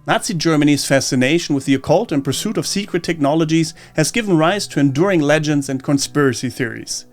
Nazi Germany's fascination with the occult and pursuit of secret technologies has given rise to enduring legends and conspiracy theories.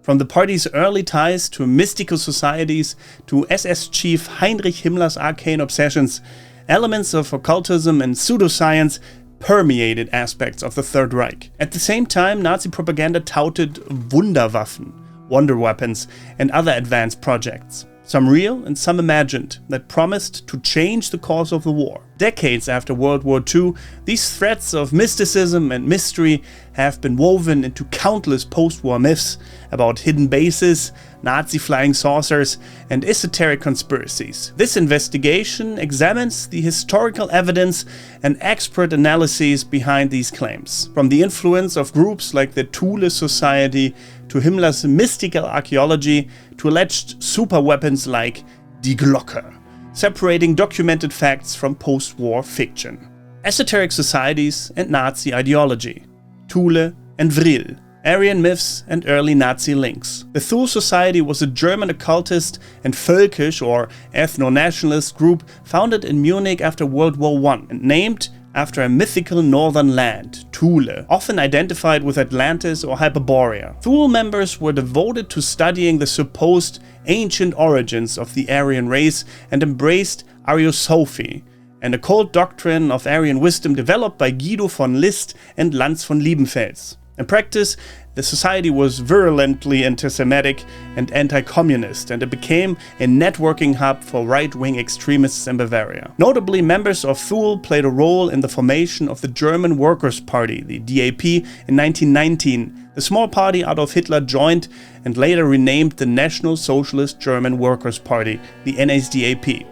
From the party's early ties to mystical societies to SS chief Heinrich Himmler's arcane obsessions, elements of occultism and pseudoscience permeated aspects of the Third Reich. At the same time, Nazi propaganda touted Wunderwaffen, wonder weapons, and other advanced projects, some real and some imagined, that promised to change the course of the war. Decades after World War II, these threads of mysticism and mystery have been woven into countless post-war myths about hidden bases, Nazi flying saucers, and esoteric conspiracies. This investigation examines the historical evidence and expert analyses behind these claims, from the influence of groups like the Thule Society to Himmler's mystical archaeology to alleged superweapons like Die Glocke, separating documented facts from post-war fiction. Esoteric societies and Nazi ideology. Thule and Vril. Aryan myths and early Nazi links. The Thule Society was a German occultist and völkisch or ethno-nationalist group founded in Munich after World War I and named after a mythical northern land, Thule, often identified with Atlantis or Hyperborea. Thule members were devoted to studying the supposed ancient origins of the Aryan race and embraced Ariosophy, an occult doctrine of Aryan wisdom developed by Guido von List and Lanz von Liebenfels. In practice, the society was virulently anti-Semitic and anti-communist, and it became a networking hub for right-wing extremists in Bavaria. Notably, members of Thule played a role in the formation of the German Workers' Party, the DAP, in 1919, the small party Adolf Hitler joined and later renamed the National Socialist German Workers' Party, the NSDAP.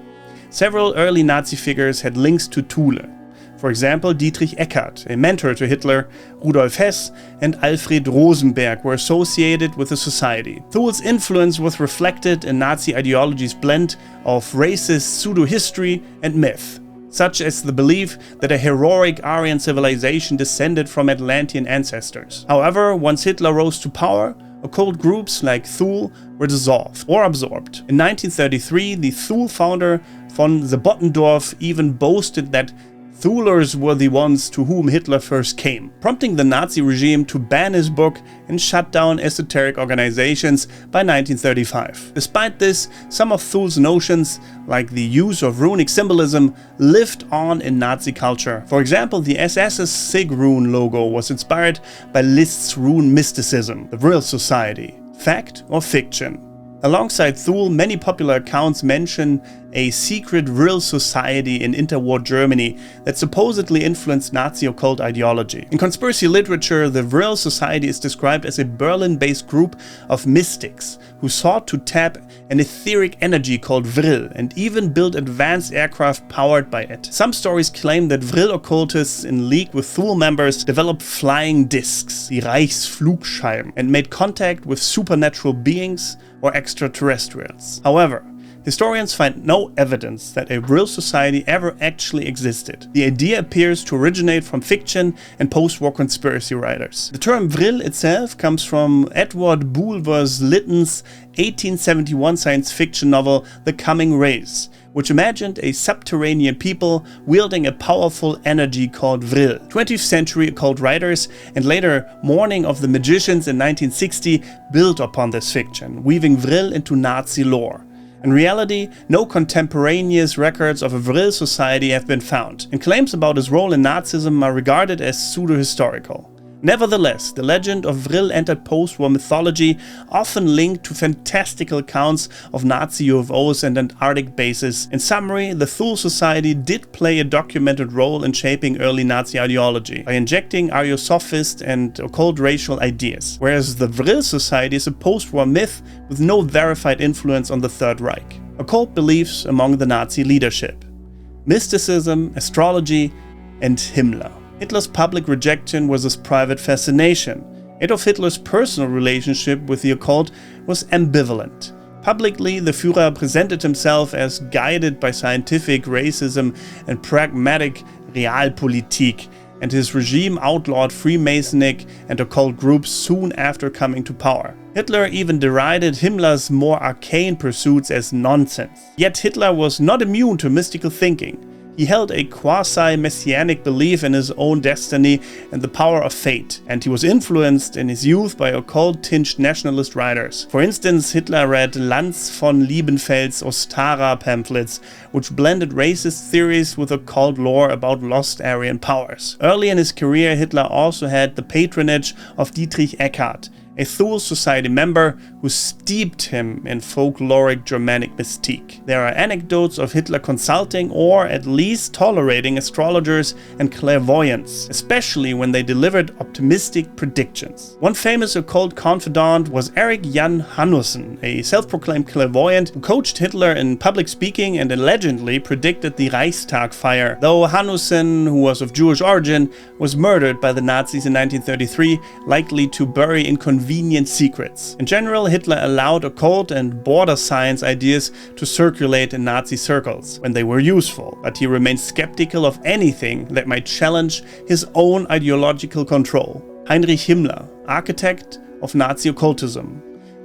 Several early Nazi figures had links to Thule. For example, Dietrich Eckart, a mentor to Hitler, Rudolf Hess, and Alfred Rosenberg were associated with the society. Thule's influence was reflected in Nazi ideology's blend of racist pseudo-history and myth, such as the belief that a heroic Aryan civilization descended from Atlantean ancestors. However, once Hitler rose to power, occult groups like Thule were dissolved or absorbed. In 1933, the Thule founder von Bottendorf even boasted that Thulers were the ones to whom Hitler first came, prompting the Nazi regime to ban his book and shut down esoteric organizations by 1935. Despite this, some of Thule's notions, like the use of runic symbolism, lived on in Nazi culture. For example, the SS's Sig rune logo was inspired by Liszt's rune mysticism, the Vril Society. Fact or fiction? Alongside Thule, many popular accounts mention a secret Vril Society in interwar Germany that supposedly influenced Nazi occult ideology. In conspiracy literature, the Vril Society is described as a Berlin-based group of mystics who sought to tap an etheric energy called Vril and even build advanced aircraft powered by it. Some stories claim that Vril occultists in league with Thule members developed flying discs, the Reichsflugscheiben, and made contact with supernatural beings or extraterrestrials. However, historians find no evidence that a Vril Society ever actually existed. The idea appears to originate from fiction and post-war conspiracy writers. The term Vril itself comes from Edward Bulwer Lytton's 1871 science fiction novel The Coming Race, which imagined a subterranean people wielding a powerful energy called Vril. 20th century occult writers and later Morning of the Magicians in 1960 built upon this fiction, weaving Vril into Nazi lore. In reality, no contemporaneous records of a Vril Society have been found, and claims about his role in Nazism are regarded as pseudo-historical. Nevertheless, the legend of Vril entered post-war mythology, often linked to fantastical accounts of Nazi UFOs and Antarctic bases. In summary, the Thule Society did play a documented role in shaping early Nazi ideology by injecting Ariosophist and occult racial ideas, whereas the Vril Society is a post-war myth with no verified influence on the Third Reich. Occult beliefs among the Nazi leadership: mysticism, astrology, and Himmler. Hitler's public rejection was his private fascination. Adolf Hitler's personal relationship with the occult was ambivalent. Publicly, the Führer presented himself as guided by scientific racism and pragmatic realpolitik, and his regime outlawed Freemasonic and occult groups soon after coming to power. Hitler even derided Himmler's more arcane pursuits as nonsense. Yet Hitler was not immune to mystical thinking. He held a quasi-messianic belief in his own destiny and the power of fate, and he was influenced in his youth by occult-tinged nationalist writers. For instance, Hitler read Lanz von Liebenfeld's Ostara pamphlets, which blended racist theories with occult lore about lost Aryan powers. Early in his career, Hitler also had the patronage of Dietrich Eckart, a Thule Society member who steeped him in folkloric Germanic mystique. There are anecdotes of Hitler consulting or at least tolerating astrologers and clairvoyants, especially when they delivered optimistic predictions. One famous occult confidant was Erik Jan Hanussen, a self-proclaimed clairvoyant who coached Hitler in public speaking and allegedly predicted the Reichstag fire, though Hanussen, who was of Jewish origin, was murdered by the Nazis in 1933, likely to bury inconvenient secrets. In general, Hitler allowed occult and border science ideas to circulate in Nazi circles when they were useful, but he remained skeptical of anything that might challenge his own ideological control. Heinrich Himmler, architect of Nazi occultism.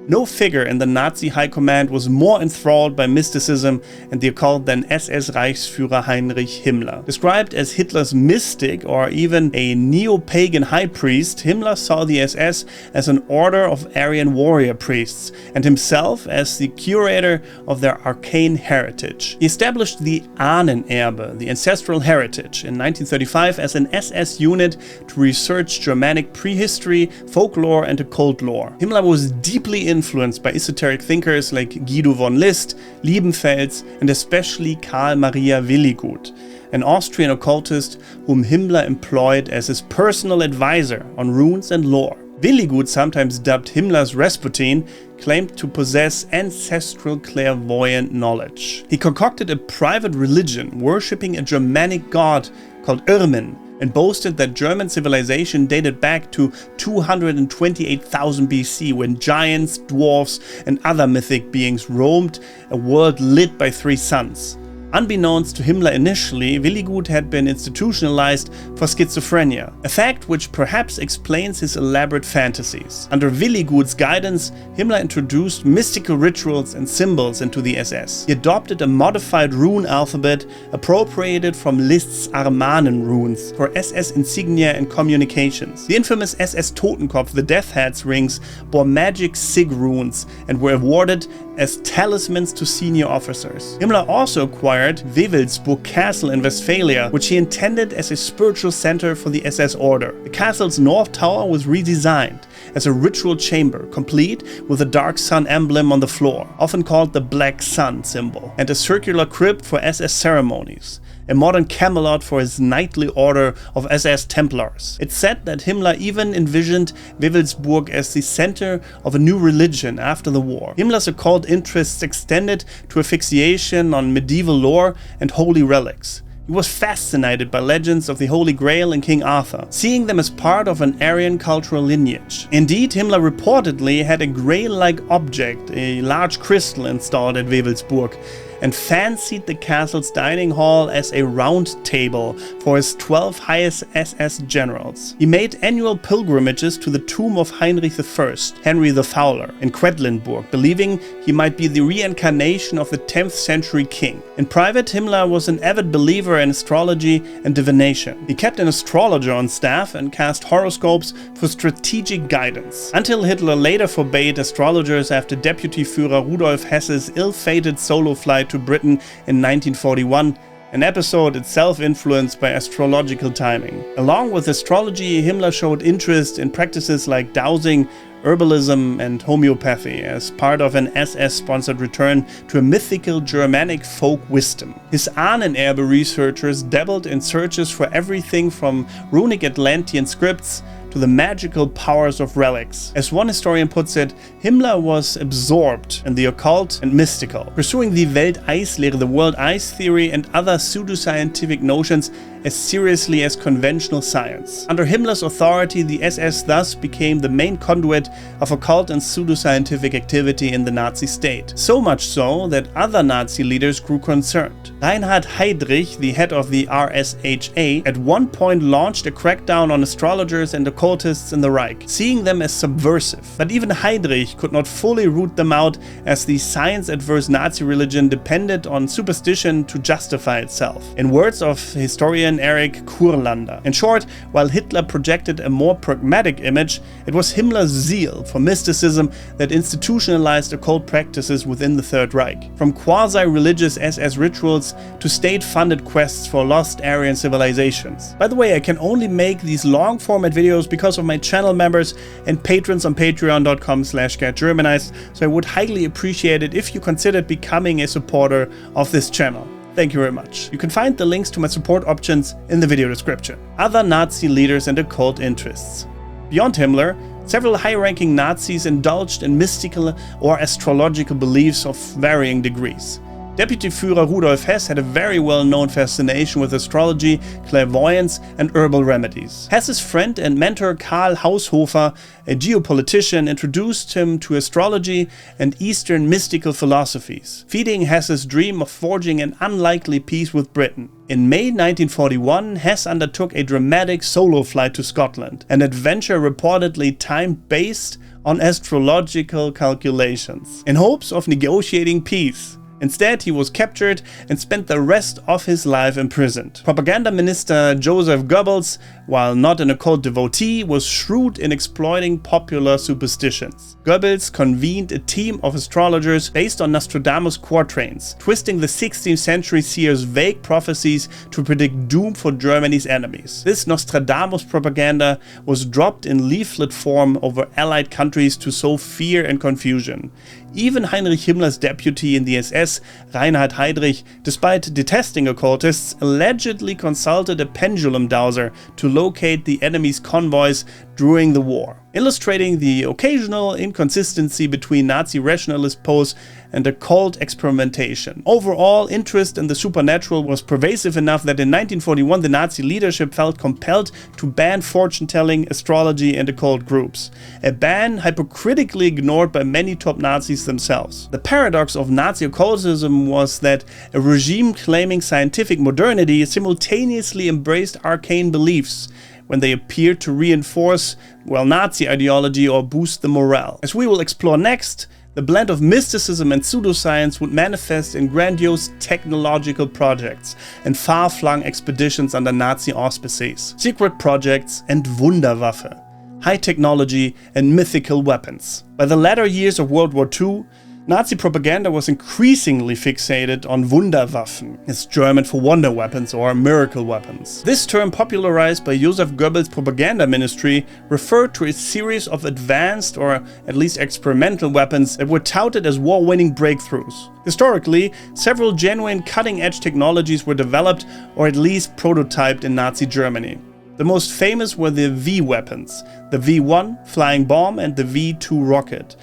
No figure in the Nazi high command was more enthralled by mysticism and the occult than SS Reichsführer Heinrich Himmler. Described as Hitler's mystic or even a neo-pagan high priest, Himmler saw the SS as an order of Aryan warrior priests and himself as the curator of their arcane heritage. He established the Ahnenerbe, the ancestral heritage, in 1935 as an SS unit to research Germanic prehistory, folklore and occult lore. Himmler was deeply influenced by esoteric thinkers like Guido von List, Liebenfels, and especially Karl Maria Willigut, an Austrian occultist whom Himmler employed as his personal advisor on runes and lore. Willigut, sometimes dubbed Himmler's Rasputin, claimed to possess ancestral clairvoyant knowledge. He concocted a private religion worshipping a Germanic god called Irmin, and boasted that German civilization dated back to 228,000 BC, when giants, dwarfs, and other mythic beings roamed a world lit by three suns. Unbeknownst to Himmler initially, Willigut had been institutionalized for schizophrenia, a fact which perhaps explains his elaborate fantasies. Under Willigut's guidance, Himmler introduced mystical rituals and symbols into the SS. He adopted a modified rune alphabet appropriated from Liszt's Armanen runes for SS insignia and communications. The infamous SS Totenkopf, the Death Hat's rings, bore magic sig runes and were awarded as talismans to senior officers. Himmler also acquired Wewelsburg Castle in Westphalia, which he intended as a spiritual center for the SS order. The castle's north tower was redesigned as a ritual chamber, complete with a dark sun emblem on the floor, often called the Black Sun symbol, and a circular crypt for SS ceremonies, a modern Camelot for his knightly order of SS Templars. It's said that Himmler even envisioned Wewelsburg as the center of a new religion after the war. Himmler's occult interests extended to a fixation on medieval lore and holy relics. He was fascinated by legends of the Holy Grail and King Arthur, seeing them as part of an Aryan cultural lineage. Indeed, Himmler reportedly had a grail-like object, a large crystal, installed at Wewelsburg, and fancied the castle's dining hall as a round table for his 12 highest SS generals. He made annual pilgrimages to the tomb of Heinrich I, Henry the Fowler, in Quedlinburg, believing he might be the reincarnation of the 10th century king. In private, Himmler was an avid believer in astrology and divination. He kept an astrologer on staff and cast horoscopes for strategic guidance, until Hitler later forbade astrologers after Deputy Führer Rudolf Hesse's ill-fated solo flight to Britain in 1941, an episode itself influenced by astrological timing. Along with astrology, Himmler showed interest in practices like dowsing, herbalism, and homeopathy as part of an SS-sponsored return to a mythical Germanic folk wisdom. His Ahnenerbe researchers dabbled in searches for everything from runic Atlantean scripts to the magical powers of relics. As one historian puts it, Himmler was absorbed in the occult and mystical, pursuing the Welteislehre, the world ice theory, and other pseudoscientific notions as seriously as conventional science. Under Himmler's authority, the SS thus became the main conduit of occult and pseudoscientific activity in the Nazi state. So much so that other Nazi leaders grew concerned. Reinhard Heydrich, the head of the RSHA, at one point launched a crackdown on astrologers and occultists in the Reich, seeing them as subversive. But even Heydrich could not fully root them out, as the science-adverse Nazi religion depended on superstition to justify itself, in words of historian Erich Kurlander. In short, while Hitler projected a more pragmatic image, it was Himmler's zeal for mysticism that institutionalized occult practices within the Third Reich. From quasi-religious SS rituals to state-funded quests for lost Aryan civilizations. By the way, I can only make these long-format videos because of my channel members and patrons on patreon.com/getgermanized, so I would highly appreciate it if you considered becoming a supporter of this channel. Thank you very much. You can find the links to my support options in the video description. Other Nazi leaders and occult interests. Beyond Himmler, several high-ranking Nazis indulged in mystical or astrological beliefs of varying degrees. Deputy Führer Rudolf Hess had a very well-known fascination with astrology, clairvoyance, and herbal remedies. Hess's friend and mentor Karl Haushofer, a geopolitician, introduced him to astrology and Eastern mystical philosophies, feeding Hess's dream of forging an unlikely peace with Britain. In May 1941, Hess undertook a dramatic solo flight to Scotland, an adventure reportedly timed based on astrological calculations, in hopes of negotiating peace. Instead, he was captured and spent the rest of his life imprisoned. Propaganda Minister Joseph Goebbels, while not an occult devotee, was shrewd in exploiting popular superstitions. Goebbels convened a team of astrologers based on Nostradamus quatrains, twisting the 16th century seer's vague prophecies to predict doom for Germany's enemies. This Nostradamus propaganda was dropped in leaflet form over Allied countries to sow fear and confusion. Even Heinrich Himmler's deputy in the SS, Reinhard Heydrich, despite detesting occultists, allegedly consulted a pendulum dowser to locate the enemy's convoys during the war, illustrating the occasional inconsistency between Nazi rationalist pose and occult experimentation. Overall, interest in the supernatural was pervasive enough that in 1941 the Nazi leadership felt compelled to ban fortune-telling, astrology, and occult groups, a ban hypocritically ignored by many top Nazis themselves. The paradox of Nazi occultism was that a regime claiming scientific modernity simultaneously embraced arcane beliefs when they appeared to reinforce, well, Nazi ideology or boost the morale. As we will explore next, the blend of mysticism and pseudoscience would manifest in grandiose technological projects and far-flung expeditions under Nazi auspices, secret projects and Wunderwaffe, high technology and mythical weapons. By the latter years of World War II, Nazi propaganda was increasingly fixated on Wunderwaffen, it's German for wonder weapons or miracle weapons. This term, popularized by Joseph Goebbels' propaganda ministry, referred to a series of advanced or at least experimental weapons that were touted as war-winning breakthroughs. Historically, several genuine cutting-edge technologies were developed or at least prototyped in Nazi Germany. The most famous were the V weapons, the V1 flying bomb and the V2 rocket,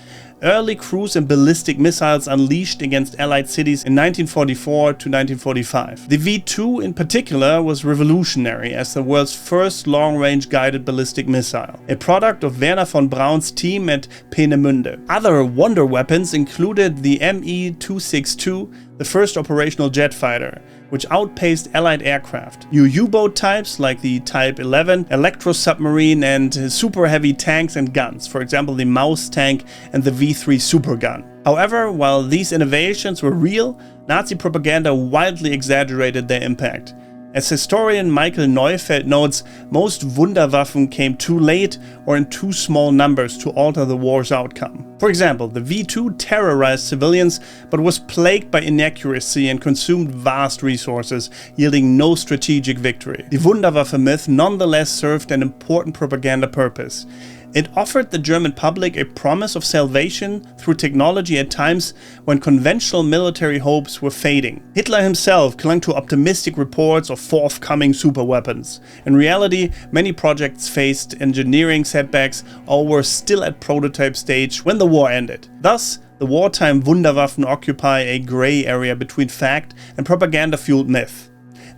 early cruise and ballistic missiles unleashed against Allied cities in 1944 to 1945. The V2 in particular was revolutionary as the world's first long-range guided ballistic missile, a product of Werner von Braun's team at Peenemünde. Other wonder weapons included the Me-262, the first operational jet fighter, which outpaced Allied aircraft. New U-boat types like the Type 11, electro-submarine and super heavy tanks and guns, for example the Maus tank and the V3 supergun. However, while these innovations were real, Nazi propaganda wildly exaggerated their impact. As historian Michael Neufeld notes, most Wunderwaffen came too late or in too small numbers to alter the war's outcome. For example, the V2 terrorized civilians but was plagued by inaccuracy and consumed vast resources, yielding no strategic victory. The Wunderwaffe myth nonetheless served an important propaganda purpose. It offered the German public a promise of salvation through technology at times when conventional military hopes were fading. Hitler himself clung to optimistic reports of forthcoming superweapons. In reality, many projects faced engineering setbacks or were still at prototype stage when the war ended. Thus, the wartime Wunderwaffen occupy a gray area between fact and propaganda-fueled myth.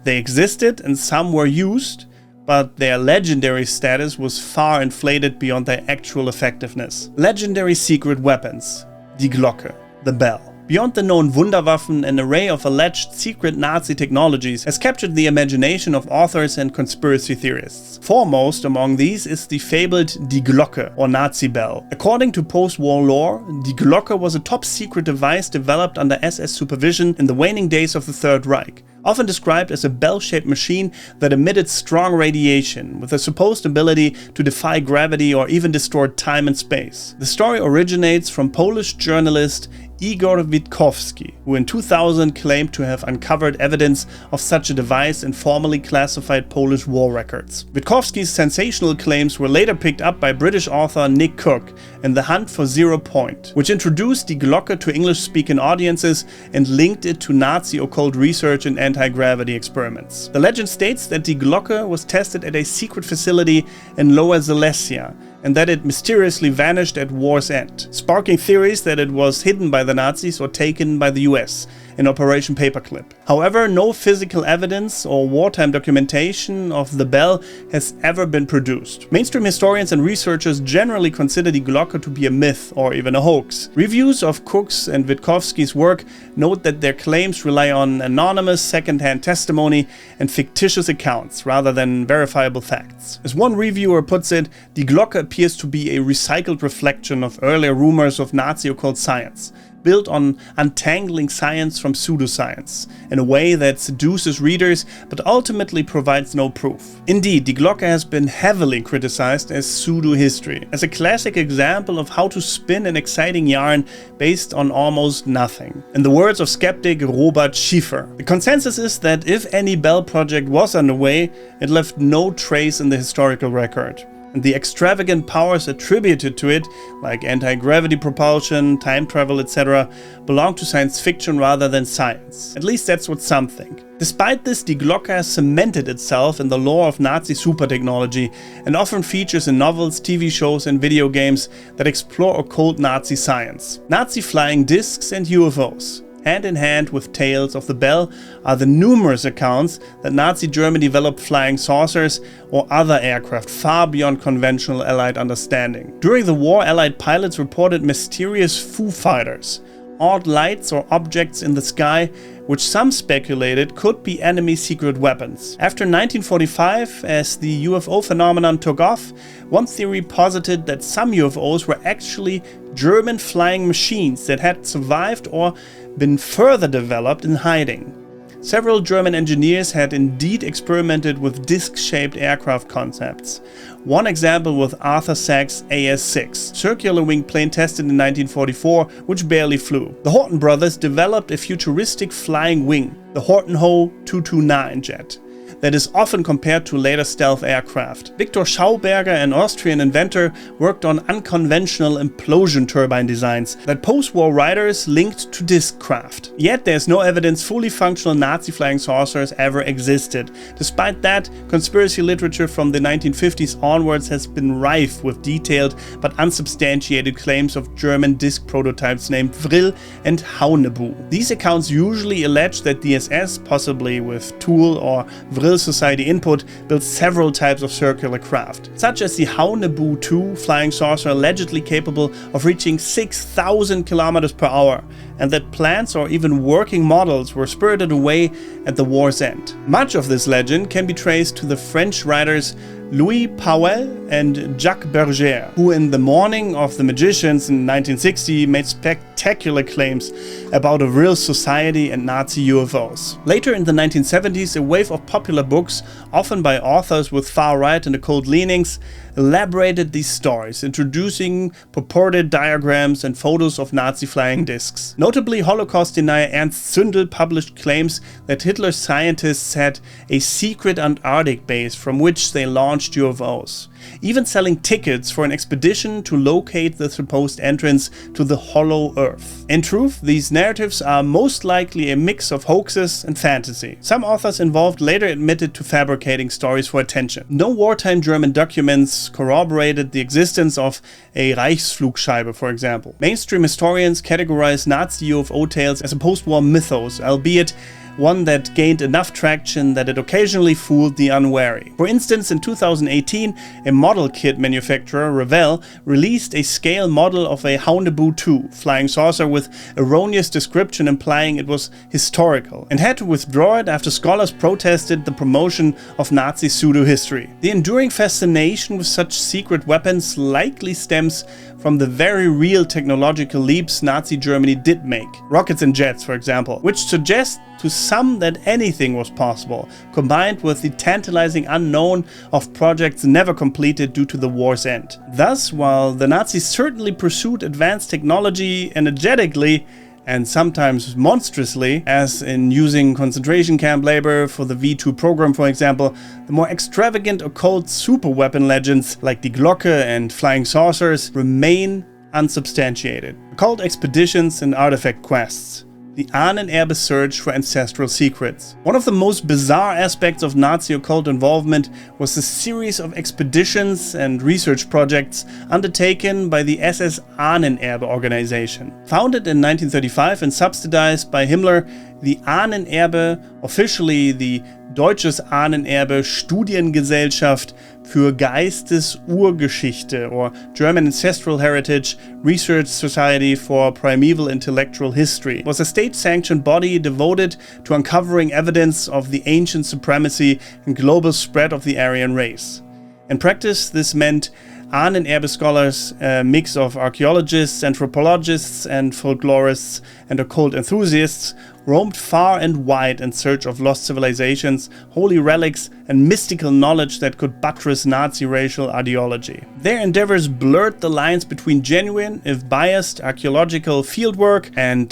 They existed and some were used, but their legendary status was far inflated beyond their actual effectiveness. Legendary secret weapons, Die Glocke, the bell. Beyond the known Wunderwaffen, an array of alleged secret Nazi technologies has captured the imagination of authors and conspiracy theorists. Foremost among these is the fabled Die Glocke, or Nazi bell. According to post-war lore, Die Glocke was a top-secret device developed under SS supervision in the waning days of the Third Reich, often described as a bell-shaped machine that emitted strong radiation, with a supposed ability to defy gravity or even distort time and space. The story originates from Polish journalist Igor Witkowski, who in 2000 claimed to have uncovered evidence of such a device in formerly classified Polish war records. Witkowski's sensational claims were later picked up by British author Nick Cook in The Hunt for Zero Point, which introduced Die Glocke to English-speaking audiences and linked it to Nazi occult research and anti-gravity experiments. The legend states that Die Glocke was tested at a secret facility in Lower Silesia, and that it mysteriously vanished at war's end, sparking theories that it was hidden by the Nazis or taken by the US in Operation Paperclip. However, no physical evidence or wartime documentation of the bell has ever been produced. Mainstream historians and researchers generally consider Die Glocke to be a myth or even a hoax. Reviews of Cook's and Witkowski's work note that their claims rely on anonymous second-hand testimony and fictitious accounts rather than verifiable facts. As one reviewer puts it, Die Glocke appears to be a recycled reflection of earlier rumors of Nazi occult science, built on untangling science from pseudoscience, in a way that seduces readers but ultimately provides no proof. Indeed, Die Glocke has been heavily criticized as pseudo-history, as a classic example of how to spin an exciting yarn based on almost nothing. In the words of skeptic Robert Schiefer, the consensus is that if any Bell project was underway, it left no trace in the historical record. And the extravagant powers attributed to it, like anti-gravity propulsion, time travel, etc., belong to science fiction rather than science. At least that's what some think. Despite this, Die Glocke has cemented itself in the lore of Nazi super technology and often features in novels, TV shows and video games that explore occult Nazi science. Nazi flying discs and UFOs. Hand in hand with tales of the bell are the numerous accounts that Nazi Germany developed flying saucers or other aircraft far beyond conventional Allied understanding. During the war, Allied pilots reported mysterious Foo Fighters, odd lights or objects in the sky, which some speculated could be enemy secret weapons. After 1945, as the UFO phenomenon took off, one theory posited that some UFOs were actually German flying machines that had survived or been further developed in hiding. Several German engineers had indeed experimented with disc-shaped aircraft concepts. One example with Arthur Sack's AS-6, circular wing plane tested in 1944, which barely flew. The Horten brothers developed a futuristic flying wing, the Horten-Ho 229 jet, that is often compared to later stealth aircraft. Victor Schauberger, an Austrian inventor, worked on unconventional implosion turbine designs that post-war writers linked to disc craft. Yet there's no evidence fully functional Nazi flying saucers ever existed. Despite that, conspiracy literature from the 1950s onwards has been rife with detailed but unsubstantiated claims of German disc prototypes named Vril and Ahnenerbe. These accounts usually allege that the SS, possibly with Thule or Vril Society input, built several types of circular craft, such as the Ahnenerbe 2 flying saucer allegedly capable of reaching 6,000 km per hour, and that plans or even working models were spirited away at the war's end. Much of this legend can be traced to the French writers Louis Pauwels and Jacques Berger, who in The Morning of the Magicians in 1960 made spectacular claims about a Vril Society and Nazi UFOs. Later in the 1970s, a wave of popular books, often by authors with far-right and occult leanings, elaborated these stories, introducing purported diagrams and photos of Nazi flying discs. Notably, Holocaust denier Ernst Zündel published claims that Hitler's scientists had a secret Antarctic base from which they launched UFOs, even selling tickets for an expedition to locate the supposed entrance to the hollow Earth. In truth, these narratives are most likely a mix of hoaxes and fantasy. Some authors involved later admitted to fabricating stories for attention. No wartime German documents corroborated the existence of a Reichsflugscheibe, for example. Mainstream historians categorize Nazi UFO tales as a post-war mythos, albeit one that gained enough traction that it occasionally fooled the unwary. For instance, in 2018, a model kit manufacturer, Revell, released a scale model of a Heinrich 2 flying saucer with erroneous description implying it was historical, and had to withdraw it after scholars protested the promotion of Nazi pseudo-history. The enduring fascination with such secret weapons likely stems from the very real technological leaps Nazi Germany did make, rockets and jets for example, which suggest to some that anything was possible, combined with the tantalizing unknown of projects never completed due to the war's end. Thus, while the Nazis certainly pursued advanced technology energetically, and sometimes monstrously, as in using concentration camp labor for the V2 program for example, the more extravagant occult superweapon legends like Die Glocke and flying saucers remain unsubstantiated. Occult expeditions and artifact quests. The Ahnenerbe search for ancestral secrets. One of the most bizarre aspects of Nazi occult involvement was the series of expeditions and research projects undertaken by the SS Ahnenerbe organization. Founded in 1935 and subsidized by Himmler, the Ahnenerbe, officially the Deutsches Ahnenerbe Studiengesellschaft für Geistesurgeschichte or German Ancestral Heritage Research Society for Primeval Intellectual History, was a state-sanctioned body devoted to uncovering evidence of the ancient supremacy and global spread of the Aryan race. In practice, this meant Ahnenerbe scholars, a mix of archaeologists, anthropologists, and folklorists and occult enthusiasts, roamed far and wide in search of lost civilizations, holy relics, and mystical knowledge that could buttress Nazi racial ideology. Their endeavors blurred the lines between genuine, if biased, archaeological fieldwork and,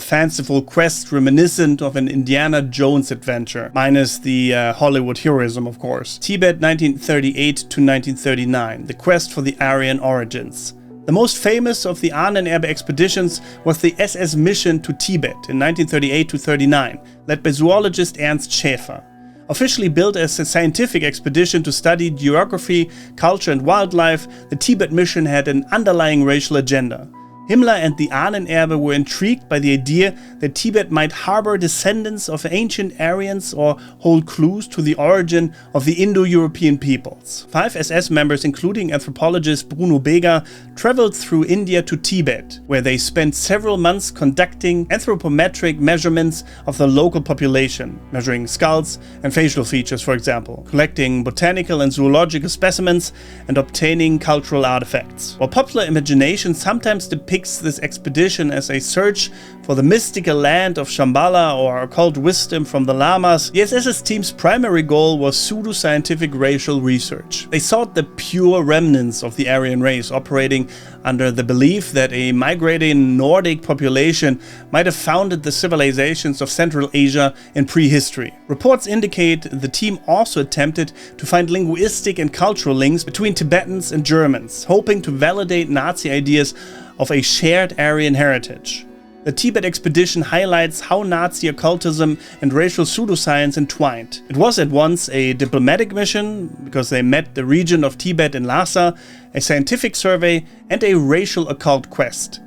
fanciful quests reminiscent of an Indiana Jones adventure, minus the Hollywood heroism, of course. Tibet 1938 to 1939, the quest for the Aryan origins. The most famous of the Ahnenerbe expeditions was the SS mission to Tibet in 1938-39, led by zoologist Ernst Schäfer. Officially built as a scientific expedition to study geography, culture and wildlife, the Tibet mission had an underlying racial agenda. Himmler and the Ahnenerbe were intrigued by the idea that Tibet might harbor descendants of ancient Aryans or hold clues to the origin of the Indo-European peoples. 5 SS members, including anthropologist Bruno Beger, traveled through India to Tibet, where they spent several months conducting anthropometric measurements of the local population, measuring skulls and facial features for example, collecting botanical and zoological specimens, and obtaining cultural artifacts. While popular imagination sometimes depicts this expedition as a search for the mystical land of Shambhala or occult wisdom from the Lamas, the SS's team's primary goal was pseudoscientific racial research. They sought the pure remnants of the Aryan race, operating under the belief that a migrating Nordic population might have founded the civilizations of Central Asia in prehistory. Reports indicate the team also attempted to find linguistic and cultural links between Tibetans and Germans, hoping to validate Nazi ideas of a shared Aryan heritage. The Tibet expedition highlights how Nazi occultism and racial pseudoscience entwined. It was at once a diplomatic mission, because they met the region of Tibet in Lhasa, a scientific survey, and a racial occult quest.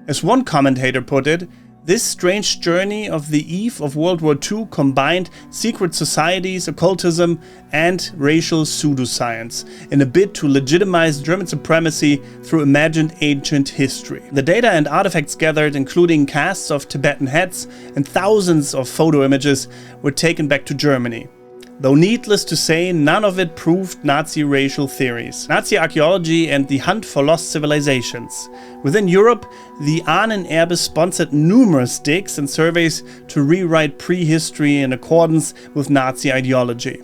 As one commentator put it, this strange journey of the eve of World War II combined secret societies, occultism, and racial pseudoscience in a bid to legitimize German supremacy through imagined ancient history. The data and artifacts gathered, including casts of Tibetan heads and thousands of photo images, were taken back to Germany. Though needless to say, none of it proved Nazi racial theories, Nazi archaeology, and the hunt for lost civilizations. Within Europe, the Ahnenerbe sponsored numerous digs and surveys to rewrite prehistory in accordance with Nazi ideology.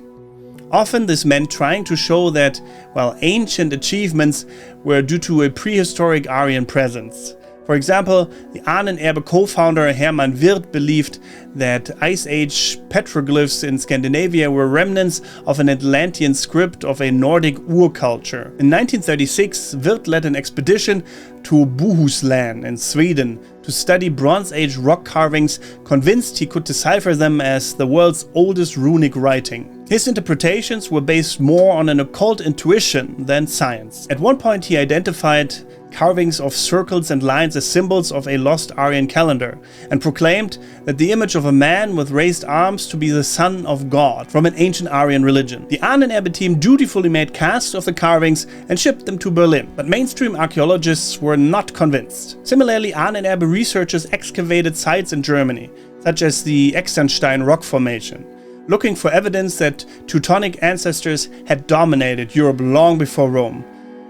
Often this meant trying to show that, while ancient achievements were due to a prehistoric Aryan presence. For example, the Ahnenerbe co-founder Hermann Wirth believed that Ice Age petroglyphs in Scandinavia were remnants of an Atlantean script of a Nordic ur-culture. In 1936, Wirth led an expedition to Bohuslän in Sweden to study Bronze Age rock carvings, convinced he could decipher them as the world's oldest runic writing. His interpretations were based more on an occult intuition than science. At one point he identified carvings of circles and lines as symbols of a lost Aryan calendar, and proclaimed that the image of a man with raised arms to be the son of God from an ancient Aryan religion. The Ahnenerbe team dutifully made casts of the carvings and shipped them to Berlin, but mainstream archaeologists were not convinced. Similarly, Ahnenerbe researchers excavated sites in Germany, such as the Externstein rock formation, looking for evidence that Teutonic ancestors had dominated Europe long before Rome.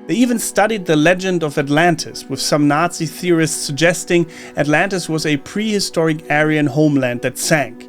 They even studied the legend of Atlantis, with some Nazi theorists suggesting Atlantis was a prehistoric Aryan homeland that sank,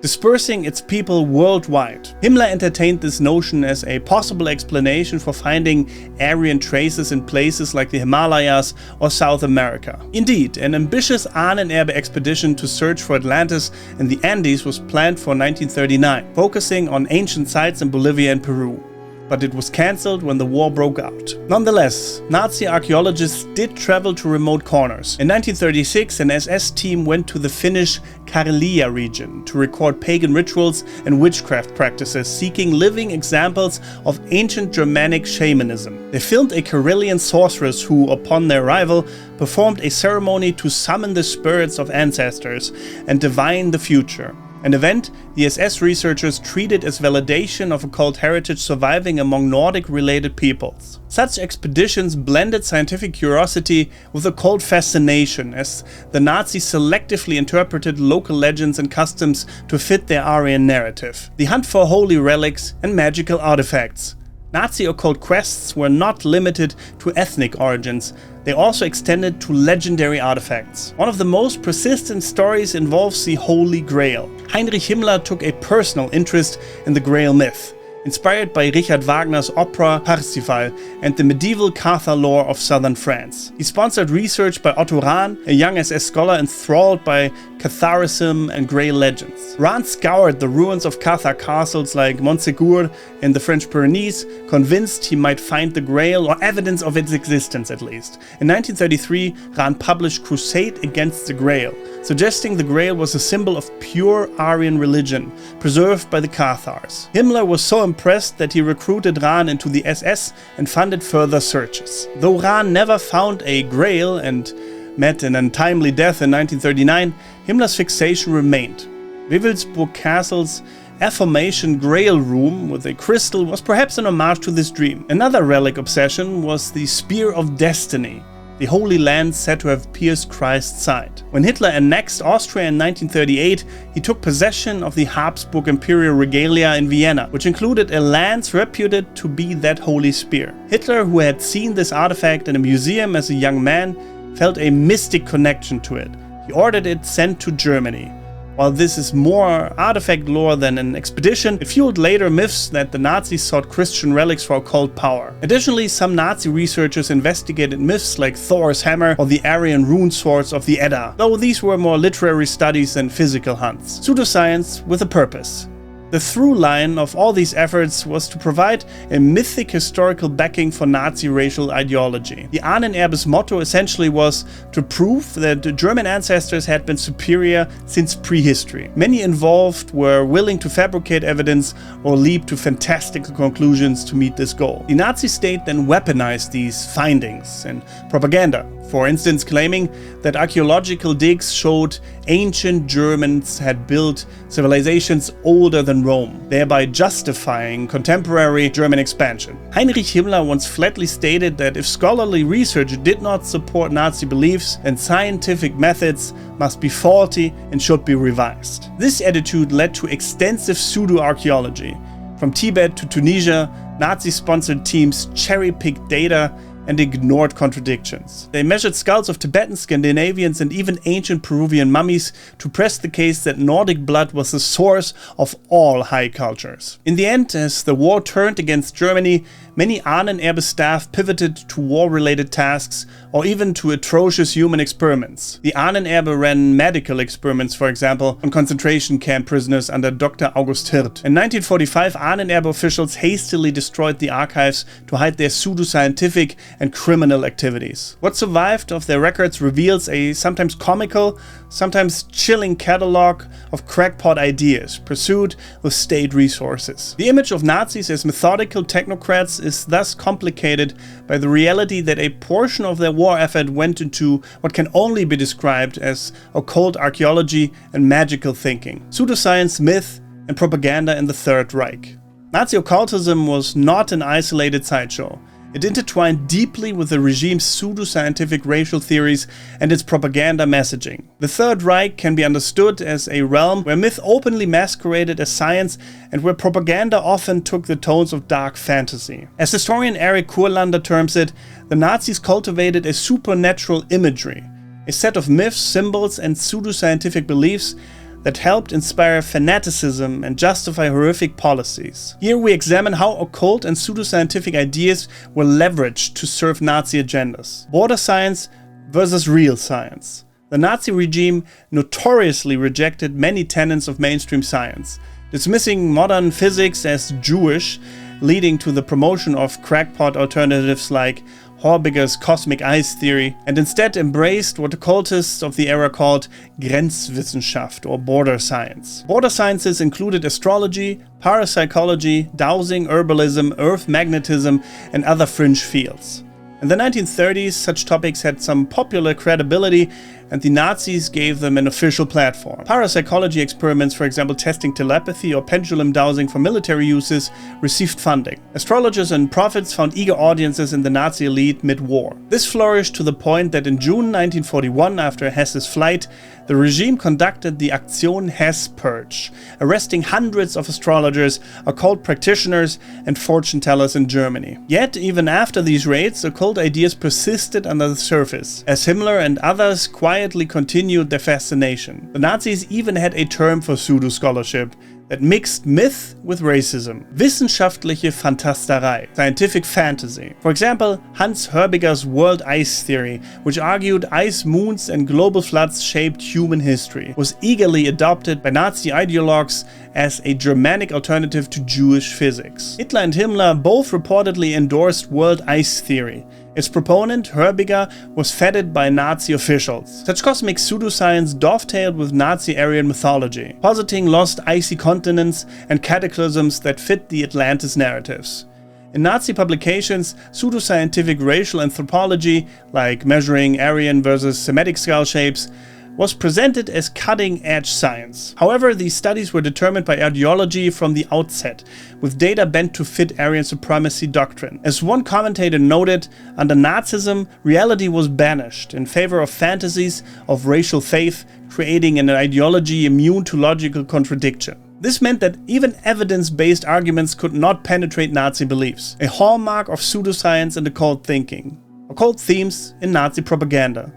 dispersing its people worldwide. Himmler entertained this notion as a possible explanation for finding Aryan traces in places like the Himalayas or South America. Indeed, an ambitious Ahnenerbe expedition to search for Atlantis in the Andes was planned for 1939, focusing on ancient sites in Bolivia and Peru. But it was cancelled when the war broke out. Nonetheless, Nazi archaeologists did travel to remote corners. In 1936, an SS team went to the Finnish Karelia region to record pagan rituals and witchcraft practices, seeking living examples of ancient Germanic shamanism. They filmed a Karelian sorceress who, upon their arrival, performed a ceremony to summon the spirits of ancestors and divine the future. An event the SS researchers treated as validation of occult heritage surviving among Nordic-related peoples. Such expeditions blended scientific curiosity with occult fascination, as the Nazis selectively interpreted local legends and customs to fit their Aryan narrative. The hunt for holy relics and magical artifacts. Nazi occult quests were not limited to ethnic origins, they also extended to legendary artifacts. One of the most persistent stories involves the Holy Grail. Heinrich Himmler took a personal interest in the Grail myth, inspired by Richard Wagner's opera Parsifal and the medieval Cathar lore of southern France. He sponsored research by Otto Rahn, a young SS scholar enthralled by Catharism and Grail legends. Rahn scoured the ruins of Cathar castles like Montségur in the French Pyrenees, convinced he might find the Grail, or evidence of its existence at least. In 1933, Rahn published Crusade Against the Grail, suggesting the Grail was a symbol of pure Aryan religion, preserved by the Cathars. Himmler was so impressed that he recruited Rahn into the SS and funded further searches. Though Rahn never found a Grail and met an untimely death in 1939, Himmler's fixation remained. Wewelsburg Castle's aforementioned Grail room with a crystal was perhaps an homage to this dream. Another relic obsession was the Spear of Destiny, the Holy Land said to have pierced Christ's side. When Hitler annexed Austria in 1938, he took possession of the Habsburg imperial regalia in Vienna, which included a lance reputed to be that holy spear. Hitler, who had seen this artifact in a museum as a young man, felt a mystic connection to it. He ordered it sent to Germany. While this is more artifact lore than an expedition, it fueled later myths that the Nazis sought Christian relics for occult power. Additionally, some Nazi researchers investigated myths like Thor's hammer or the Aryan rune swords of the Edda, though these were more literary studies than physical hunts. Pseudoscience with a purpose. The through line of all these efforts was to provide a mythic historical backing for Nazi racial ideology. The Ahnenerbe's motto essentially was to prove that the German ancestors had been superior since prehistory. Many involved were willing to fabricate evidence or leap to fantastical conclusions to meet this goal. The Nazi state then weaponized these findings in propaganda, for instance claiming that archaeological digs showed ancient Germans had built civilizations older than Rome, thereby justifying contemporary German expansion. Heinrich Himmler once flatly stated that if scholarly research did not support Nazi beliefs, then scientific methods must be faulty and should be revised. This attitude led to extensive pseudo-archaeology. From Tibet to Tunisia, Nazi-sponsored teams cherry-picked data and ignored contradictions. They measured skulls of Tibetans, Scandinavians, and even ancient Peruvian mummies to press the case that Nordic blood was the source of all high cultures. In the end, as the war turned against Germany, many Ahnenerbe staff pivoted to war-related tasks or even to atrocious human experiments. The Ahnenerbe ran medical experiments, for example, on concentration camp prisoners under Dr. August Hirt. In 1945, Ahnenerbe officials hastily destroyed the archives to hide their pseudoscientific and criminal activities. What survived of their records reveals a sometimes comical, sometimes chilling catalog of crackpot ideas pursued with state resources. The image of Nazis as methodical technocrats is thus complicated by the reality that a portion of their war effort went into what can only be described as occult archaeology and magical thinking, pseudoscience, myth, and propaganda in the Third Reich. Nazi occultism was not an isolated sideshow. It intertwined deeply with the regime's pseudoscientific racial theories and its propaganda messaging. The Third Reich can be understood as a realm where myth openly masqueraded as science and where propaganda often took the tones of dark fantasy. As historian Eric Kurlander terms it, the Nazis cultivated a supernatural imagery, a set of myths, symbols, and pseudoscientific beliefs that helped inspire fanaticism and justify horrific policies. Here we examine how occult and pseudoscientific ideas were leveraged to serve Nazi agendas. Border science versus real science. The Nazi regime notoriously rejected many tenets of mainstream science, dismissing modern physics as Jewish, leading to the promotion of crackpot alternatives like Horbiger's cosmic eyes theory, and instead embraced what occultists of the era called Grenzwissenschaft, or border science. Border sciences included astrology, parapsychology, dowsing, herbalism, earth magnetism, and other fringe fields. In the 1930s, such topics had some popular credibility, and the Nazis gave them an official platform. Parapsychology experiments, for example testing telepathy or pendulum dowsing for military uses, received funding. Astrologers and prophets found eager audiences in the Nazi elite mid-war. This flourished to the point that in June 1941, after Hesse's flight, the regime conducted the Aktion Hess Purge, arresting hundreds of astrologers, occult practitioners, and fortune-tellers in Germany. Yet, even after these raids, occult ideas persisted under the surface, as Himmler and others quietly continued their fascination. The Nazis even had a term for pseudo-scholarship that mixed myth with racism. Wissenschaftliche Fantasterei, scientific fantasy. For example, Hans Hörbiger's world ice theory, which argued ice moons and global floods shaped human history, was eagerly adopted by Nazi ideologues as a Germanic alternative to Jewish physics. Hitler and Himmler both reportedly endorsed world ice theory. Its proponent, Hörbiger, was feted by Nazi officials. Such cosmic pseudoscience dovetailed with Nazi Aryan mythology, positing lost icy continents and cataclysms that fit the Atlantis narratives. In Nazi publications, pseudoscientific racial anthropology, like measuring Aryan versus Semitic skull shapes, was presented as cutting-edge science. However, these studies were determined by ideology from the outset, with data bent to fit Aryan supremacy doctrine. As one commentator noted, under Nazism, reality was banished in favor of fantasies of racial faith, creating an ideology immune to logical contradiction. This meant that even evidence-based arguments could not penetrate Nazi beliefs, a hallmark of pseudoscience and occult thinking. Occult themes in Nazi propaganda.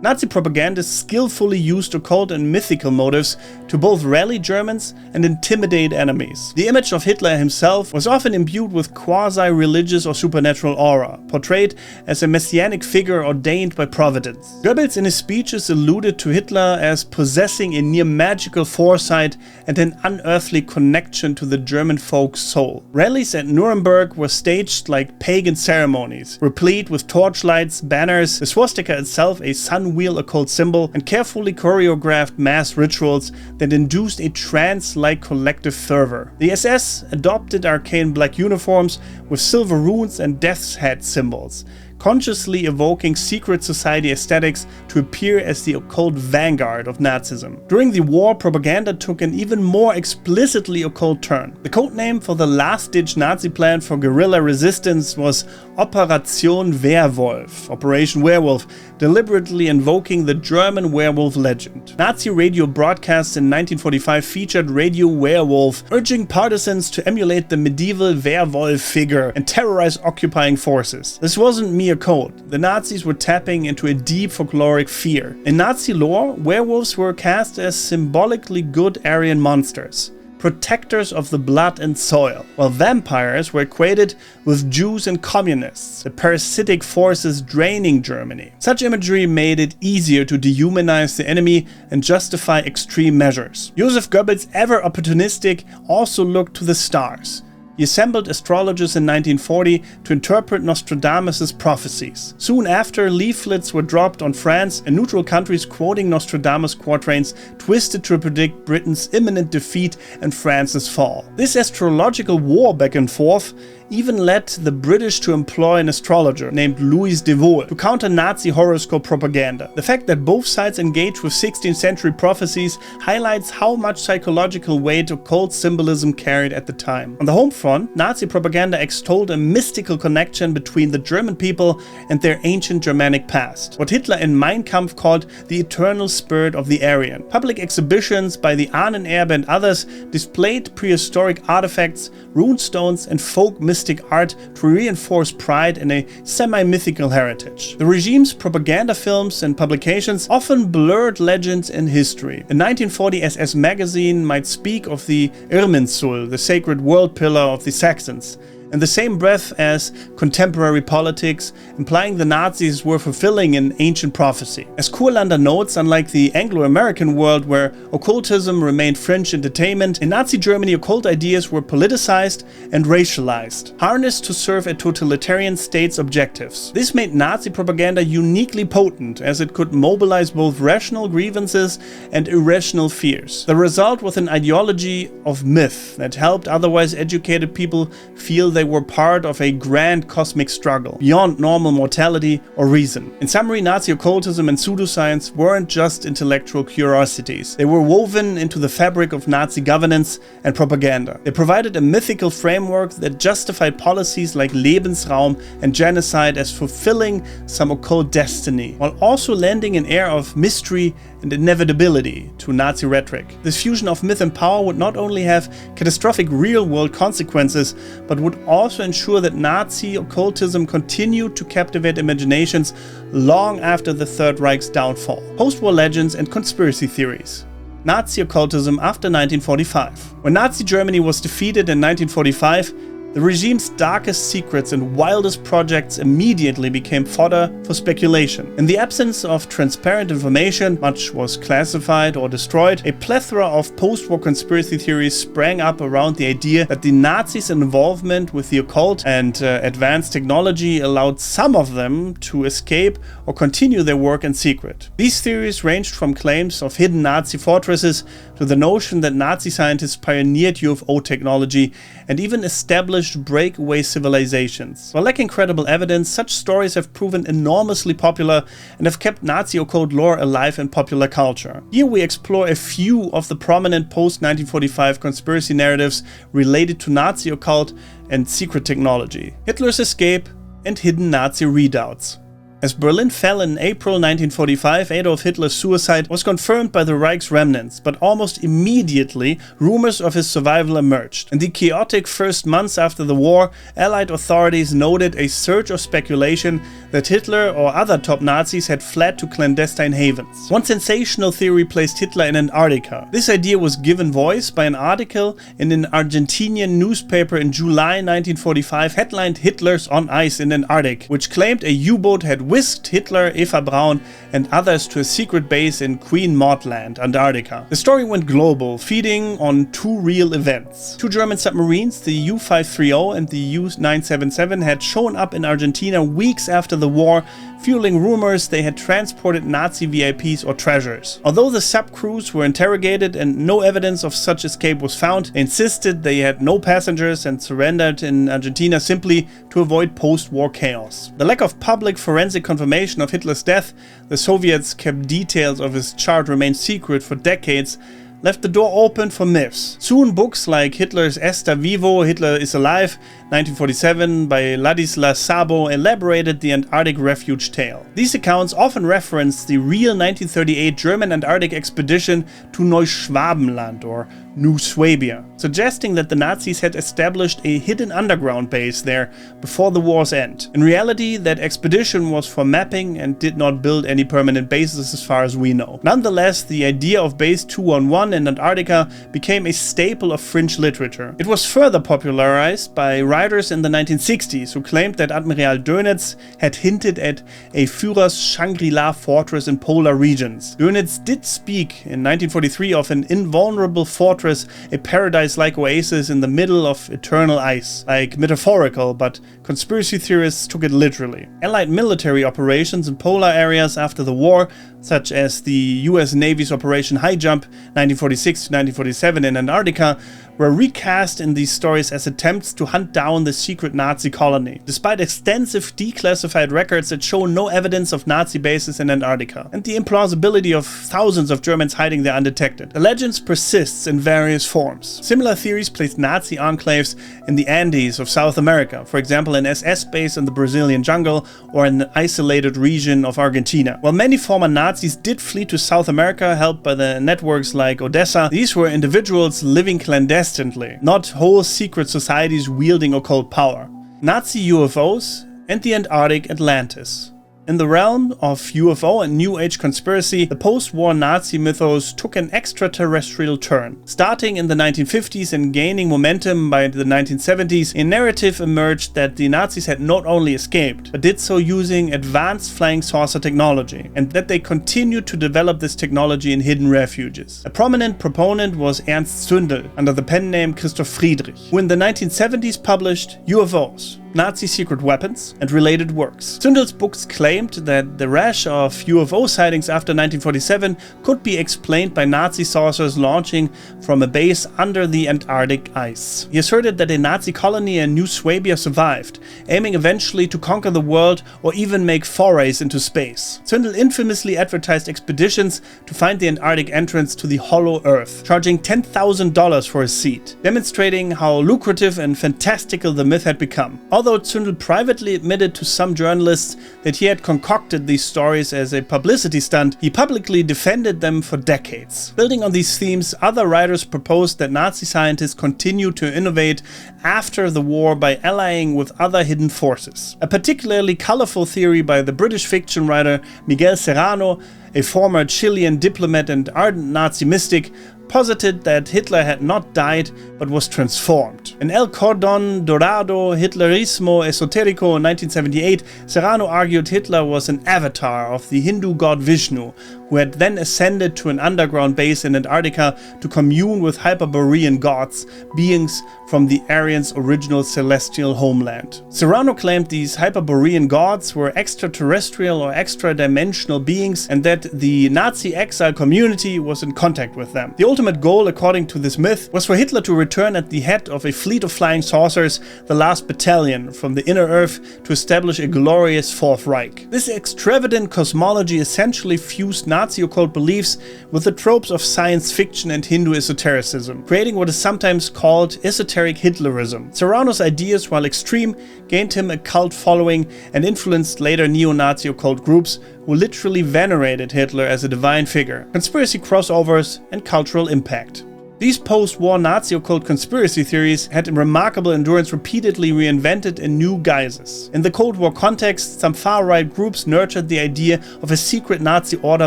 Nazi propagandists skillfully used occult and mythical motives to both rally Germans and intimidate enemies. The image of Hitler himself was often imbued with quasi-religious or supernatural aura, portrayed as a messianic figure ordained by Providence. Goebbels in his speeches alluded to Hitler as possessing a near-magical foresight and an unearthly connection to the German folk soul. Rallies at Nuremberg were staged like pagan ceremonies, replete with torchlights, banners, the swastika itself a sun-wheel occult symbol, and carefully choreographed mass rituals that induced a trance-like collective fervor. The SS adopted arcane black uniforms with silver runes and death's head symbols, consciously evoking secret society aesthetics to appear as the occult vanguard of Nazism. During the war, propaganda took an even more explicitly occult turn. The codename for the last-ditch Nazi plan for guerrilla resistance was Operation Werwolf, Operation Werewolf, deliberately invoking the German werewolf legend. Nazi radio broadcasts in 1945 featured Radio Werewolf, urging partisans to emulate the medieval werewolf figure and terrorize occupying forces. This wasn't mere code. The Nazis were tapping into a deep folkloric fear. In Nazi lore, werewolves were cast as symbolically good Aryan monsters, protectors of the blood and soil, while vampires were equated with Jews and communists, the parasitic forces draining Germany. Such imagery made it easier to dehumanize the enemy and justify extreme measures. Joseph Goebbels, ever opportunistic, also looked to the stars. He assembled astrologers in 1940 to interpret Nostradamus' prophecies. Soon after, leaflets were dropped on France and neutral countries quoting Nostradamus quatrains twisted to predict Britain's imminent defeat and France's fall. This astrological war back and forth even led the British to employ an astrologer named Louis de Vaux to counter Nazi horoscope propaganda. The fact that both sides engaged with 16th century prophecies highlights how much psychological weight occult symbolism carried at the time. On the home front, Nazi propaganda extolled a mystical connection between the German people and their ancient Germanic past, what Hitler in Mein Kampf called the eternal spirit of the Aryan. Public exhibitions by the Ahnenerbe and others displayed prehistoric artifacts, runestones, and folk mystic art to reinforce pride in a semi-mythical heritage. The regime's propaganda films and publications often blurred legends and history. In 1940, SS magazine might speak of the Irminsul, the sacred world pillar of the Saxons, in the same breath as contemporary politics, implying the Nazis were fulfilling an ancient prophecy. As Kurlander notes, unlike the Anglo-American world where occultism remained fringe entertainment, in Nazi Germany occult ideas were politicized and racialized, harnessed to serve a totalitarian state's objectives. This made Nazi propaganda uniquely potent, as it could mobilize both rational grievances and irrational fears. The result was an ideology of myth that helped otherwise educated people feel they were part of a grand cosmic struggle, beyond normal mortality or reason. In summary, Nazi occultism and pseudoscience weren't just intellectual curiosities. They were woven into the fabric of Nazi governance and propaganda. They provided a mythical framework that justified policies like Lebensraum and genocide as fulfilling some occult destiny, while also lending an air of mystery and inevitability to Nazi rhetoric. This fusion of myth and power would not only have catastrophic real-world consequences, but would also ensure that Nazi occultism continued to captivate imaginations long after the Third Reich's downfall. Post-war legends and conspiracy theories. Nazi occultism after 1945. When Nazi Germany was defeated in 1945, the regime's darkest secrets and wildest projects immediately became fodder for speculation. In the absence of transparent information, much was classified or destroyed, a plethora of post-war conspiracy theories sprang up around the idea that the Nazis' involvement with the occult and advanced technology allowed some of them to escape or continue their work in secret. These theories ranged from claims of hidden Nazi fortresses to the notion that Nazi scientists pioneered UFO technology and even established breakaway civilizations. While lacking credible evidence, such stories have proven enormously popular and have kept Nazi occult lore alive in popular culture. Here we explore a few of the prominent post-1945 conspiracy narratives related to Nazi occult and secret technology, Hitler's escape, and hidden Nazi redoubts. As Berlin fell in April 1945, Adolf Hitler's suicide was confirmed by the Reich's remnants, but almost immediately rumors of his survival emerged. In the chaotic first months after the war, Allied authorities noted a surge of speculation that Hitler or other top Nazis had fled to clandestine havens. One sensational theory placed Hitler in Antarctica. This idea was given voice by an article in an Argentinian newspaper in July 1945 headlined "Hitler's on Ice in Antarctic," which claimed a U-boat had whisked Hitler, Eva Braun, and others to a secret base in Queen Maud Land, Antarctica. The story went global, feeding on two real events. Two German submarines, the U-530 and the U-977, had shown up in Argentina weeks after the war, fueling rumors they had transported Nazi VIPs or treasures. Although the sub-crews were interrogated and no evidence of such escape was found, they insisted they had no passengers and surrendered in Argentina simply to avoid post-war chaos. The lack of public forensic confirmation of Hitler's death, the Soviets kept details of his chart remained secret for decades, left the door open for myths. Soon books like Hitler's Está Vivo, Hitler is Alive, 1947 by Ladislas Sabo elaborated the Antarctic refuge tale. These accounts often reference the real 1938 German Antarctic expedition to Neuschwabenland or New Swabia, suggesting that the Nazis had established a hidden underground base there before the war's end. In reality, that expedition was for mapping and did not build any permanent bases as far as we know. Nonetheless, the idea of Base 211 in Antarctica became a staple of fringe literature. It was further popularized by writers in the 1960s who claimed that Admiral Dönitz had hinted at a Führer's Shangri-La fortress in polar regions. Dönitz did speak in 1943 of an invulnerable fortress fortress, a paradise-like oasis in the middle of eternal ice. Like metaphorical, but conspiracy theorists took it literally. Allied military operations in polar areas after the war, such as the US Navy's Operation High Jump 1946 to 1947 in Antarctica, were recast in these stories as attempts to hunt down the secret Nazi colony, despite extensive declassified records that show no evidence of Nazi bases in Antarctica, and the implausibility of thousands of Germans hiding there undetected. The legends persists in various forms. Similar theories place Nazi enclaves in the Andes of South America, for example an SS base in the Brazilian jungle or an isolated region of Argentina. While many former Nazis did flee to South America, helped by the networks like Odessa, these were individuals living clandestinely, not whole secret societies wielding occult power. Nazi UFOs and the Antarctic Atlantis. In the realm of UFO and New Age conspiracy, the post-war Nazi mythos took an extraterrestrial turn. Starting in the 1950s and gaining momentum by the 1970s, a narrative emerged that the Nazis had not only escaped, but did so using advanced flying saucer technology, and that they continued to develop this technology in hidden refuges. A prominent proponent was Ernst Zündel, under the pen name Christoph Friedrich, who in the 1970s published UFOs, Nazi Secret Weapons, and related works. Zündel's books claimed that the rash of UFO sightings after 1947 could be explained by Nazi saucers launching from a base under the Antarctic ice. He asserted that a Nazi colony in New Swabia survived, aiming eventually to conquer the world or even make forays into space. Zündel infamously advertised expeditions to find the Antarctic entrance to the hollow Earth, charging $10,000 for a seat, demonstrating how lucrative and fantastical the myth had become. Although Zündel privately admitted to some journalists that he had concocted these stories as a publicity stunt, he publicly defended them for decades. Building on these themes, other writers proposed that Nazi scientists continue to innovate after the war by allying with other hidden forces. A particularly colorful theory by the British fiction writer Miguel Serrano, a former Chilean diplomat and ardent Nazi mystic, posited that Hitler had not died but was transformed. In El Cordón Dorado, Hitlerismo Esoterico in 1978, Serrano argued Hitler was an avatar of the Hindu god Vishnu, who had then ascended to an underground base in Antarctica to commune with Hyperborean gods, beings from the Aryans' original celestial homeland. Serrano claimed these Hyperborean gods were extraterrestrial or extra-dimensional beings, and that the Nazi exile community was in contact with them. The ultimate goal, according to this myth, was for Hitler to return at the head of a fleet of flying saucers, the last battalion, from the inner earth to establish a glorious Fourth Reich. This extravagant cosmology essentially fused Nazi occult beliefs with the tropes of science fiction and Hindu esotericism, creating what is sometimes called esoteric Hitlerism. Serrano's ideas, while extreme, gained him a cult following and influenced later neo-Nazi occult groups who literally venerated Hitler as a divine figure. Conspiracy crossovers and cultural impact. These post-war Nazi occult conspiracy theories had remarkable endurance, repeatedly reinvented in new guises. In the Cold War context, some far-right groups nurtured the idea of a secret Nazi order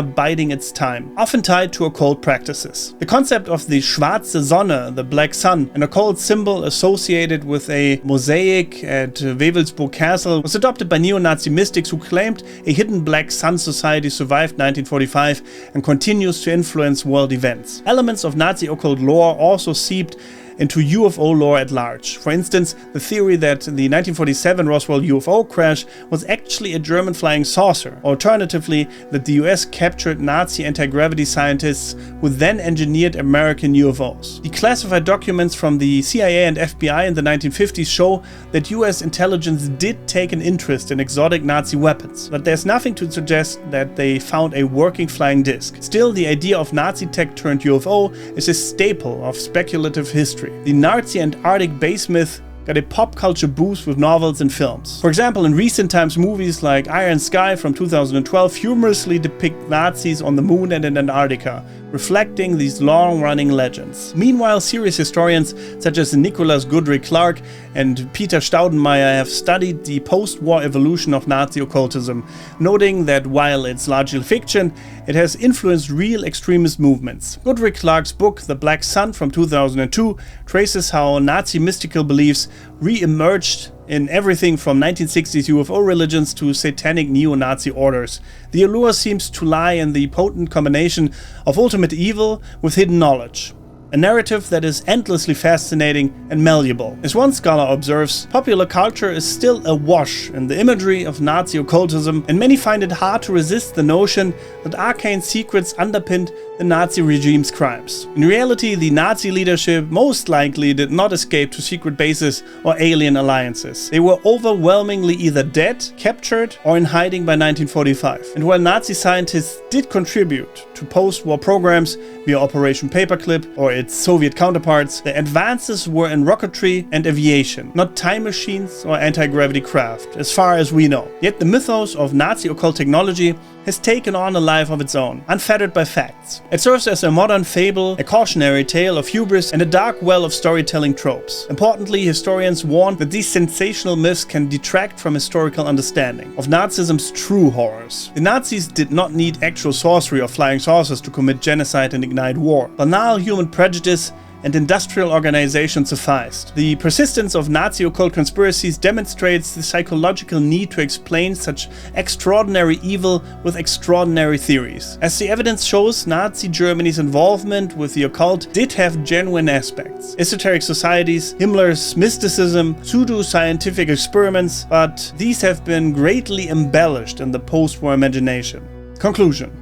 biding its time, often tied to occult practices. The concept of the Schwarze Sonne, the Black Sun, an occult symbol associated with a mosaic at Wewelsburg Castle, was adopted by neo-Nazi mystics who claimed a hidden Black Sun society survived 1945 and continues to influence world events. Elements of Nazi occult lore also seeped into UFO lore at large. For instance, the theory that the 1947 Roswell UFO crash was actually a German flying saucer. Alternatively, that the US captured Nazi anti-gravity scientists who then engineered American UFOs. Declassified documents from the CIA and FBI in the 1950s show that US intelligence did take an interest in exotic Nazi weapons, but there's nothing to suggest that they found a working flying disc. Still, the idea of Nazi tech turned UFO is a staple of speculative history. The Nazi Antarctic base myth got a pop culture boost with novels and films. For example, in recent times, movies like Iron Sky from 2012 humorously depict Nazis on the moon and in Antarctica, reflecting these long-running legends. Meanwhile, serious historians such as Nicholas Goodrick Clark and Peter Staudenmeier have studied the post-war evolution of Nazi occultism, noting that while it's largely fiction, it has influenced real extremist movements. Goodrick Clark's book, The Black Sun from 2002, traces how Nazi mystical beliefs re-emerged in everything from 1960s UFO religions to satanic neo-Nazi orders. The allure seems to lie in the potent combination of ultimate evil with hidden knowledge. a narrative that is endlessly fascinating and malleable. As one scholar observes, popular culture is still awash in the imagery of Nazi occultism, and many find it hard to resist the notion that arcane secrets underpinned the Nazi regime's crimes. In reality, the Nazi leadership most likely did not escape to secret bases or alien alliances. They were overwhelmingly either dead, captured, or in hiding by 1945. And while Nazi scientists did contribute to post-war programs via Operation Paperclip or its Soviet counterparts, the advances were in rocketry and aviation, not time machines or anti-gravity craft, as far as we know. Yet the mythos of Nazi occult technology has taken on a life of its own, unfettered by facts. It serves as a modern fable, a cautionary tale of hubris, and a dark well of storytelling tropes. Importantly, historians warn that these sensational myths can detract from historical understanding of Nazism's true horrors. The Nazis did not need actual sorcery or flying saucers to commit genocide and ignite war. Banal human prejudice and industrial organization sufficed. The persistence of Nazi occult conspiracies demonstrates the psychological need to explain such extraordinary evil with extraordinary theories. As the evidence shows, Nazi Germany's involvement with the occult did have genuine aspects. Esoteric societies, Himmler's mysticism, pseudoscientific experiments, but these have been greatly embellished in the post-war imagination. Conclusion.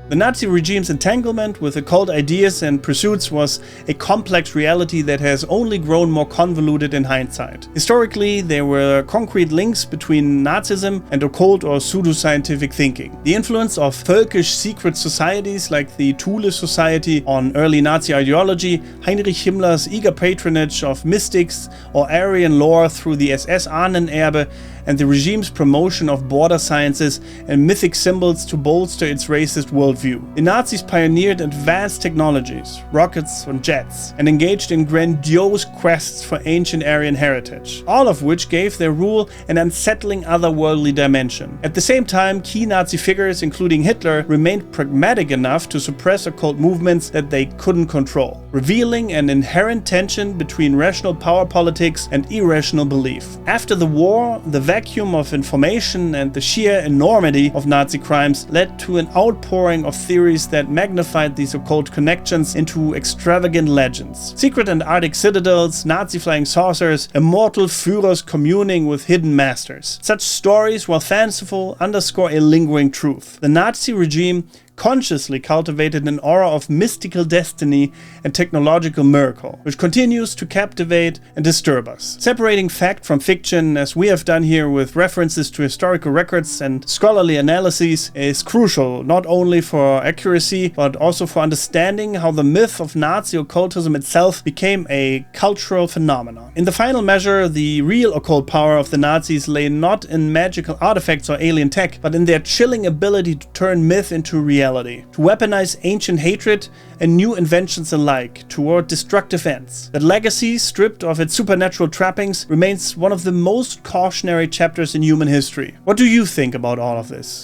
The Nazi regime's entanglement with occult ideas and pursuits was a complex reality that has only grown more convoluted in hindsight. Historically, there were concrete links between Nazism and occult or pseudoscientific thinking. The influence of völkisch secret societies like the Thule Society on early Nazi ideology, Heinrich Himmler's eager patronage of mystics or Aryan lore through the SS Ahnenerbe, and the regime's promotion of border sciences and mythic symbols to bolster its racist worldview. The Nazis pioneered advanced technologies, rockets and jets, and engaged in grandiose quests for ancient Aryan heritage, all of which gave their rule an unsettling otherworldly dimension. At the same time, key Nazi figures, including Hitler, remained pragmatic enough to suppress occult movements that they couldn't control, revealing an inherent tension between rational power politics and irrational belief. After the war, the vacuum of information and the sheer enormity of Nazi crimes led to an outpouring of theories that magnified these occult connections into extravagant legends. Secret Antarctic citadels, Nazi flying saucers, immortal Führers communing with hidden masters. Such stories, while fanciful, underscore a lingering truth. The Nazi regime consciously cultivated an aura of mystical destiny and technological miracle, which continues to captivate and disturb us. Separating fact from fiction, as we have done here with references to historical records and scholarly analyses, is crucial not only for accuracy, but also for understanding how the myth of Nazi occultism itself became a cultural phenomenon. In the final measure, the real occult power of the Nazis lay not in magical artifacts or alien tech, but in their chilling ability to turn myth into reality. To weaponize ancient hatred and new inventions alike toward destructive ends. That legacy, stripped of its supernatural trappings, remains one of the most cautionary chapters in human history. What do you think about all of this?